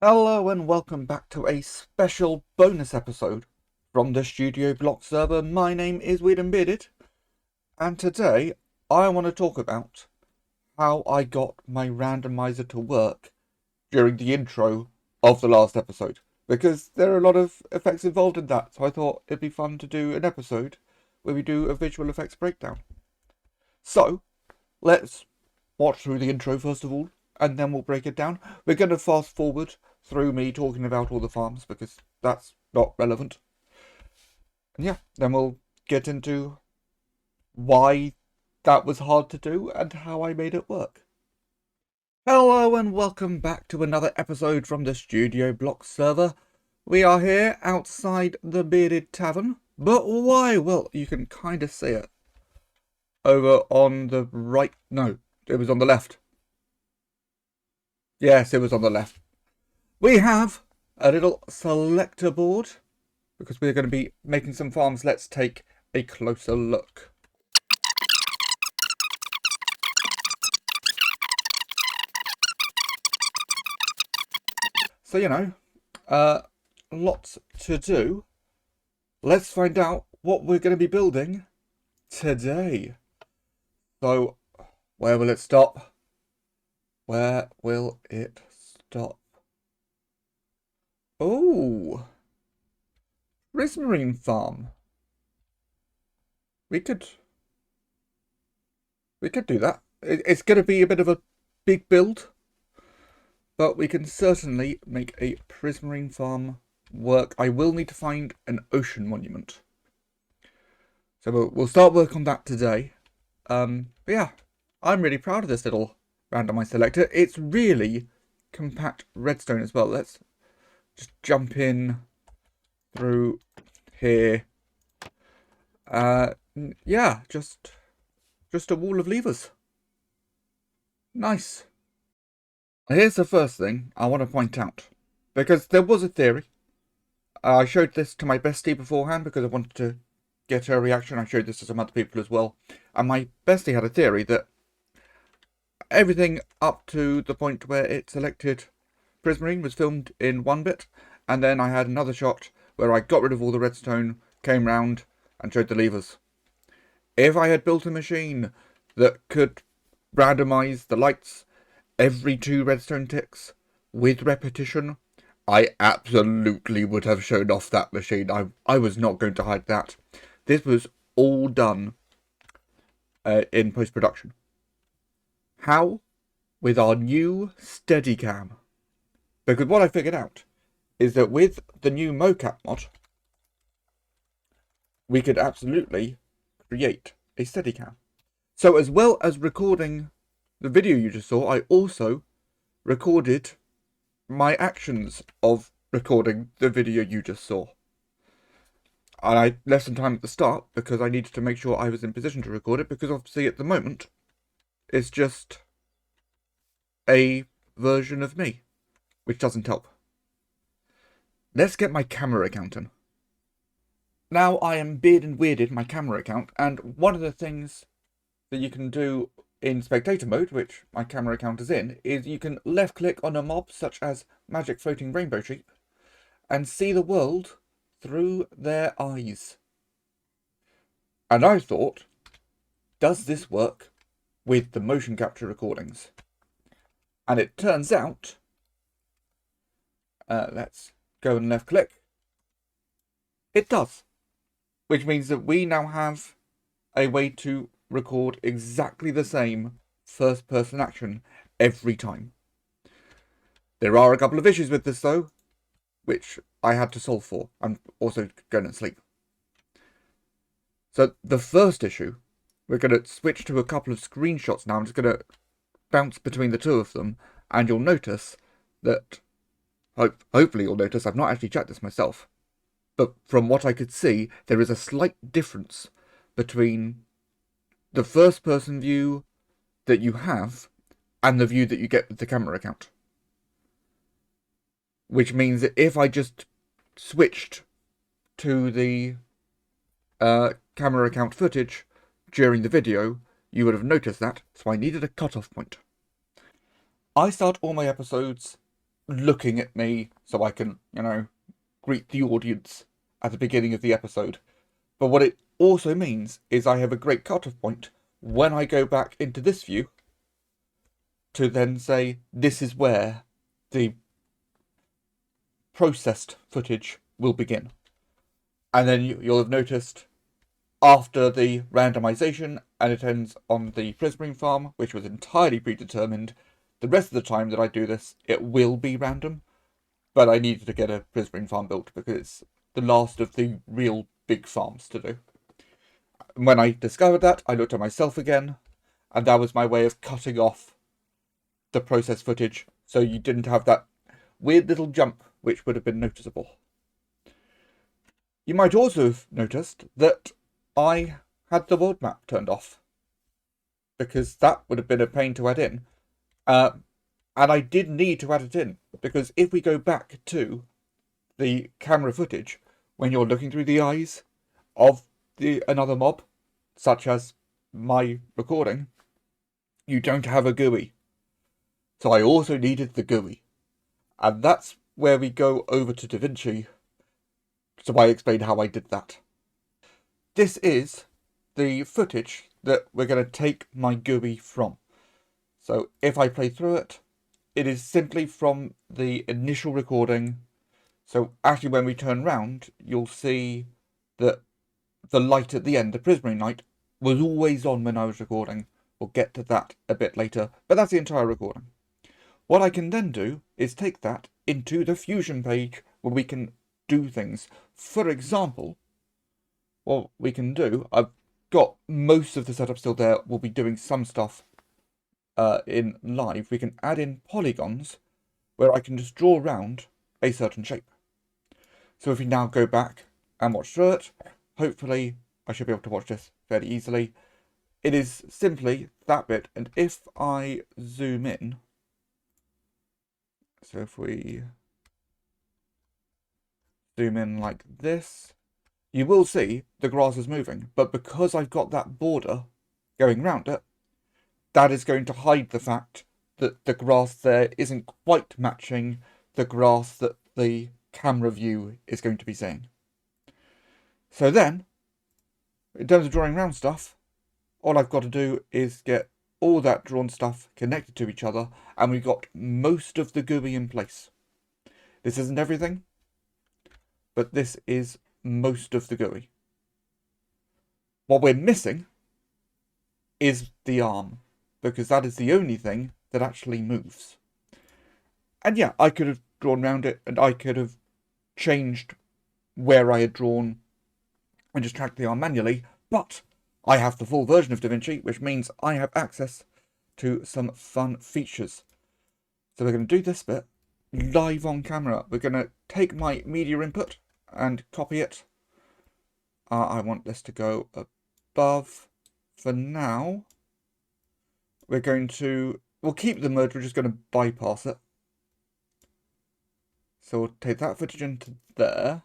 Hello and welcome back to a special bonus episode from the Studio Block server. My name is Weird and Bearded, and today I want to talk about how I got my randomizer to work during the intro of the last episode, because there are a lot of effects involved in that, so I thought it'd be fun to do an episode where we do a visual effects breakdown. So, let's watch through the intro first of all, and then we'll break it down. We're going to fast forward through me talking about all the farms because that's not relevant. And yeah, then we'll get into why that was hard to do and how I made it work. Hello and welcome back to another episode from the Studio Block server. We are here outside the Bearded Tavern, but why? Well, you can kind of see it over on the right. No, it was on the left. Yes, it was on the left. We have a little selector board because we're going to be making some farms. Let's take a closer look. So, lots to do. Let's find out what we're going to be building today. So, where will it stop? Where will it stop? Oh, Prismarine farm. We could do that. It's going to be a bit of a big build, but we can certainly make a Prismarine farm work. I will need to find an ocean monument, so we'll start work on that today. But yeah, I'm really proud of this little randomized selector. It's really compact redstone as well. Let's just jump in through here. Yeah, just a wall of levers. Nice. Here's the first thing I want to point out, because there was a theory. I showed this to my bestie beforehand because I wanted to get her reaction. I showed this to some other people as well, and my bestie had a theory that everything up to the point where it selected Prismarine was filmed in one bit, and then I had another shot where I got rid of all the redstone, came round and showed the levers. If I had built a machine that could randomize the lights every 2 redstone ticks with repetition, I absolutely would have shown off that machine. I was not going to hide that. This was all done in post-production. How? With our new Steadicam. Because what I figured out is that with the new mocap mod, we could absolutely create a Steadicam. So as well as recording the video you just saw, I also recorded my actions of recording the video you just saw. And I left some time at the start because I needed to make sure I was in position to record it, because obviously at the moment it's just a version of me, which doesn't help. Let's get my camera account in. Now I am Beard and Weirded my camera account, and one of the things that you can do in spectator mode, which my camera account is in, is you can left click on a mob such as Magic Floating Rainbow Sheep and see the world through their eyes. And I thought, does this work with the motion capture recordings? And it turns out, let's go and left click, it does. Which means that we now have a way to record exactly the same first person action every time. There are a couple of issues with this though, which I had to solve for. I'm also going to sleep. So the first issue, we're going to switch to a couple of screenshots now. I'm just going to bounce between the two of them, and you'll notice that, hopefully you'll notice, I've not actually checked this myself, but from what I could see, there is a slight difference between the first person view that you have and the view that you get with the camera account. Which means that if I just switched to the camera account footage during the video, you would have noticed that, so I needed a cutoff point. I start all my episodes looking at me so I can, greet the audience at the beginning of the episode. But what it also means is I have a great cut-off point when I go back into this view to then say this is where the processed footage will begin. And then you'll have noticed after the randomization and it ends on the prismarine farm, which was entirely predetermined, the rest of the time that I do this, it will be random. But I needed to get a prismarine farm built because it's the last of the real big farms to do. And when I discovered that, I looked at myself again, and that was my way of cutting off the process footage so you didn't have that weird little jump which would have been noticeable. You might also have noticed that I had the world map turned off, because that would have been a pain to add in. And I did need to add it in, because if we go back to the camera footage, when you're looking through the eyes of another mob, such as my recording, you don't have a GUI. So I also needed the GUI. And that's where we go over to DaVinci. So I explained how I did that. This is the footage that we're going to take my GUI from. So if I play through it, it is simply from the initial recording. So actually when we turn round, you'll see that the light at the end, the prismarine light, was always on when I was recording. We'll get to that a bit later, but that's the entire recording. What I can then do is take that into the Fusion page where we can do things. For example, what we can do, I've got most of the setup still there. We'll be doing some stuff in live. We can add in polygons where I can just draw around a certain shape. So if we now go back and watch through it, hopefully I should be able to watch this fairly easily. It is simply that bit, and if I zoom in, so if we zoom in like this, you will see the grass is moving, but because I've got that border going round it, that is going to hide the fact that the grass there isn't quite matching the grass that the camera view is going to be seeing. So then, in terms of drawing around stuff, all I've got to do is get all that drawn stuff connected to each other, and we've got most of the GUI in place. This isn't everything, but this is most of the GUI. What we're missing is the arm, because that is the only thing that actually moves. And yeah, I could have drawn around it, and I could have changed where I had drawn and just tracked the arm manually, but I have the full version of DaVinci, which means I have access to some fun features. So we're going to do this bit live on camera. We're going to take my media input and copy it. I want this to go above. For now, we'll keep the merge, we're just going to bypass it. So we'll take that footage into there.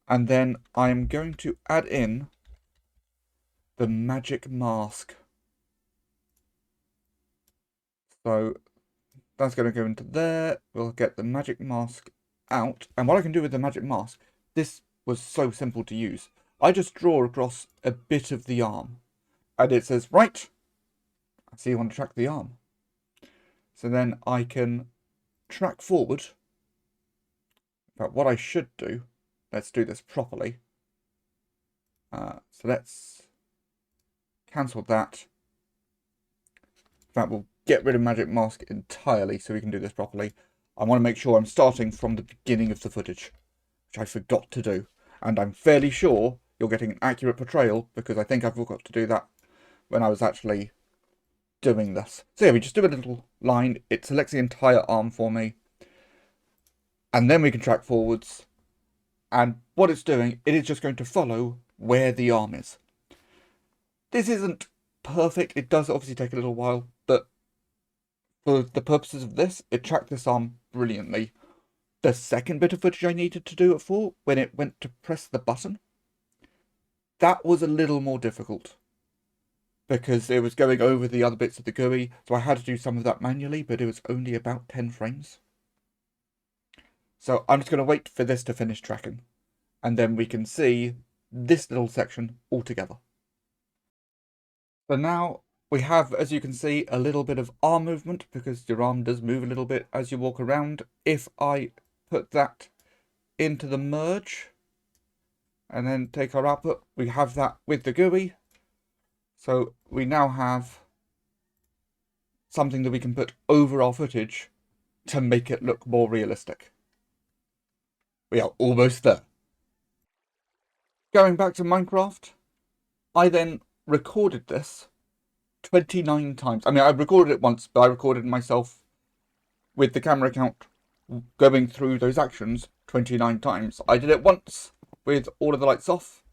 And then I'm going to add in the magic mask. So that's going to go into there. We'll get the magic mask out. And what I can do with the magic mask, this was so simple to use. I just draw across a bit of the arm. And it says, right, I see you want to track the arm. So then I can track forward. But what I should do, let's do this properly. So let's cancel that. That will get rid of magic mask entirely so we can do this properly. I want to make sure I'm starting from the beginning of the footage, which I forgot to do. And I'm fairly sure you're getting an accurate portrayal because I think I forgot to do that when I was actually doing this. So yeah, we just do a little line. It selects the entire arm for me. And then we can track forwards. And what it's doing, it is just going to follow where the arm is. This isn't perfect. It does obviously take a little while, but for the purposes of this, it tracked this arm brilliantly. The second bit of footage I needed to do it for, when it went to press the button, that was a little more difficult because it was going over the other bits of the GUI, so I had to do some of that manually, but it was only about 10 frames. So I'm just going to wait for this to finish tracking, and then we can see this little section all together. So now we have, as you can see, a little bit of arm movement, because your arm does move a little bit as you walk around. If I put that into the merge and then take our output, we have that with the GUI. So we now have something that we can put over our footage to make it look more realistic. We are almost there. Going back to Minecraft, I then recorded this 29 times. I mean, I recorded it once, but I recorded myself with the camera account going through those actions 29 times. I did it once with all of the lights off,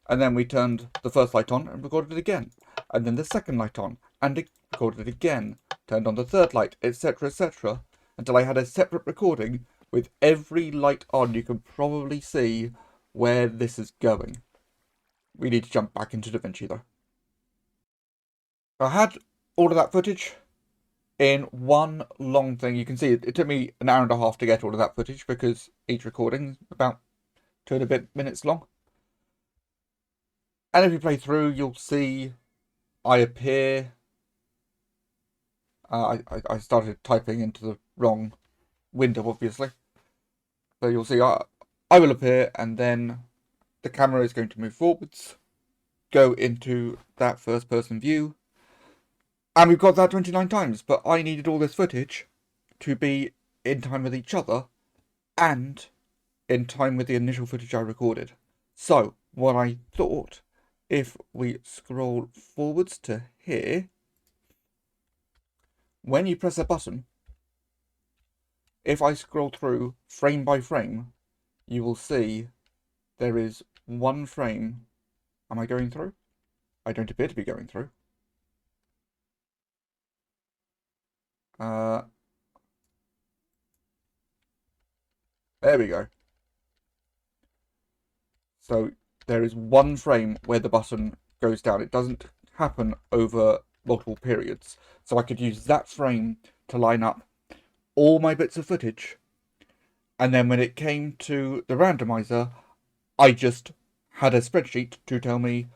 and then we turned the first light on and recorded it again, and then the second light on and recorded it again, turned on the third light, etc, etc, until I had a separate recording with every light on. You can probably see where this is going. We need to jump back into DaVinci though. I had all of that footage in one long thing. You can see it took me an hour and a half to get all of that footage, because each recording is about 2 and a bit minutes long. And if you play through, you'll see I appear. I started typing into the wrong window, obviously. So you'll see I will appear, and then the camera is going to move forwards, go into that first person view. And we've got that 29 times, but I needed all this footage to be in time with each other and in time with the initial footage I recorded. So what I thought, if we scroll forwards to here, when you press a button, if I scroll through frame by frame, you will see there is one frame. Am I going through? I don't appear to be going through. There we go. So there is one frame where the button goes down. It doesn't happen over multiple periods. So I could use that frame to line up all my bits of footage. And then when it came to the randomizer, I just had a spreadsheet to tell me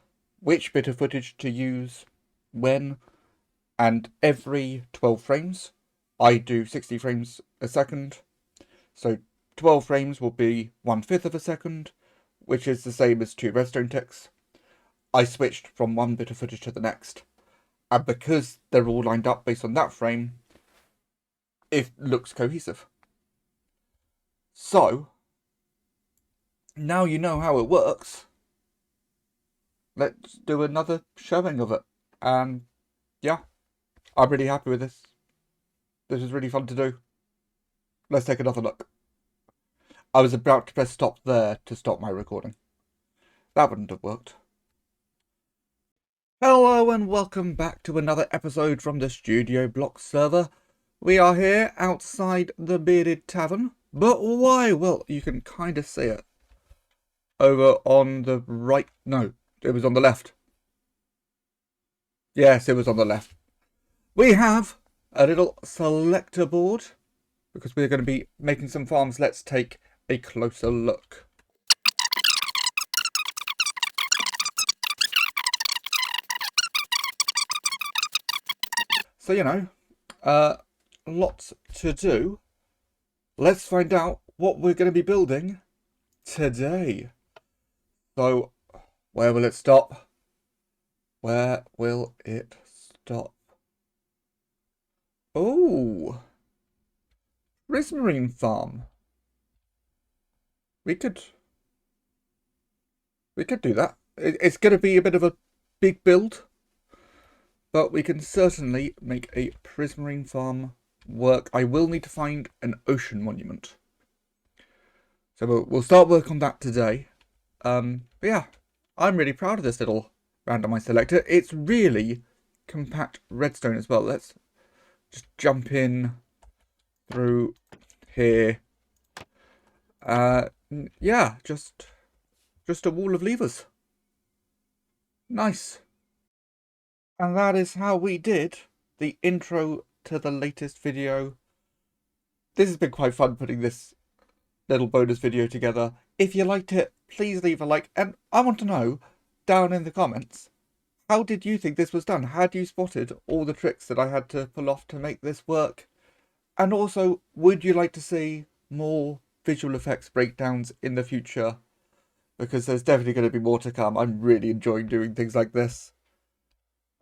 which bit of footage to use when. And every 12 frames, I do 60 frames a second. So 12 frames will be 1/5 of a second, which is the same as 2 redstone ticks. I switched from one bit of footage to the next, and because they're all lined up based on that frame, it looks cohesive. So now you know how it works. Let's do another showing of it. And yeah, I'm really happy with this. This is really fun to do. Let's take another look. I was about to press stop there to stop my recording. That wouldn't have worked. Hello and welcome back to another episode from the Studio Block server. We are here outside the Bearded Tavern. But why? Well, you can kind of see it. Over on the right. No, it was on the left. Yes, it was on the left. We have a little selector board, because we're going to be making some farms. Let's take a closer look. So, you know, lots to do. Let's find out what we're going to be building today. So, where will it stop? Where will it stop? Oh, Prismarine farm. We could do that. It's going to be a bit of a big build, but we can certainly make a Prismarine farm work. I will need to find an ocean monument, so we'll start work on that today. But yeah, I'm really proud of this little randomized selector. It's really compact redstone as well. Let's just jump in through here. Yeah, just a wall of levers. Nice. And that is how we did the intro to the latest video. This has been quite fun putting this little bonus video together. If you liked it, please leave a like, and I want to know down in the comments, how did you think this was done? Had you spotted all the tricks that I had to pull off to make this work? And also, would you like to see more visual effects breakdowns in the future? Because there's definitely going to be more to come. I'm really enjoying doing things like this.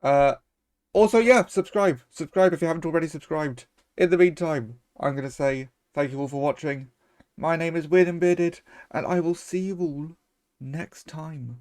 Also, yeah, subscribe. Subscribe if you haven't already subscribed. In the meantime, I'm going to say thank you all for watching. My name is Weird and Bearded, and I will see you all next time.